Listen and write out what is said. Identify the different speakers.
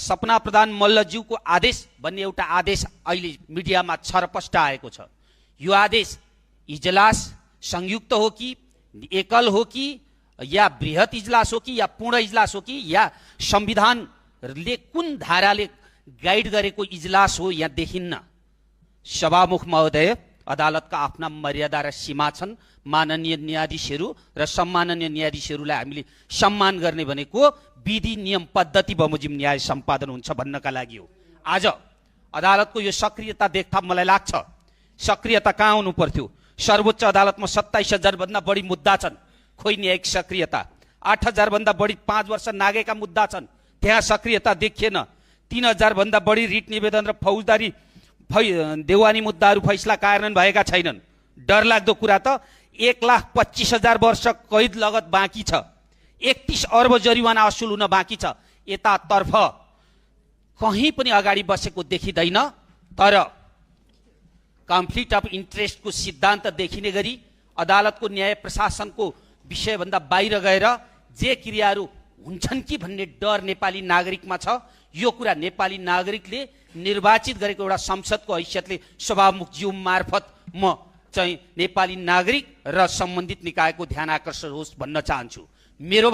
Speaker 1: सपना प्रधान मल्लज्यूको आदेश भन्ने एउटा आदेश अहिले मिडियामा छरपष्ट आएको छ। यो आदेश इजलास संयुक्त हो कि एकल हो कि या बृहत इजलास हो कि या पूर्ण इजलास हो कि या संविधानले कुन धाराले गाइड गरेको इजलास हो यहाँ देखिन्न। सभामुख महोदय, अदालतका आफ्ना मर्यादा र सीमा छन्। माननीय न्यायाधीशहरू र सम्माननीय न्यायाधीशहरूलाई हामीले सम्मान गर्ने भनेको विधि नियम पद्धति बमोजिम न्याय सम्पादन हुन्छ भन्नका लागि हो। आज अदालतको यो सक्रियता देख्दा मलाई लाग्छ सक्रियता कहाँ हुनु पर्थ्यो। सर्वोच्च अदालतमा 27,000 भन्दा बढी मुद्दा छन्, खोइ न्यायिक सक्रियता। 8,000 भन्दा बढी 5 वर्ष नागेका मुद्दा छन्, त्यहाँ सक्रियता देखिएन। 3,000 भन्दा बढी रिट निवेदन र फौजदारी देवानी मुद्दाहरू फैसला कार्यान्वयन भएका छैनन्। डरलाग्दो कुरा त 1,25,000 वर्ष कैद लगत बाँकी छ, 31 अर्ब जरिवाना असुल हुन बाँकी छ। यतातर्फ कहीँ पनि अगाडि बसेको देखिँदैन। तर कन्फ्लिक्ट अफ इन्ट्रेस्टको सिद्धान्त देखिने गरी अदालतको न्याय प्रशासनको विषयभन्दा बाहिर गएर जे क्रियाहरू हुन्छन् कि भन्ने डर नेपाली नागरिकमा छ। यो कुरा नेपाली नागरिकले निर्वाचित गरेको एउटा संसदको हैसियतले सभामुखज्यू मार्फत म चाहिँ नेपाली नागरिक र सम्बन्धित निकायको ध्यान आकर्षण होस् भन्न चाहन्छु। मेरो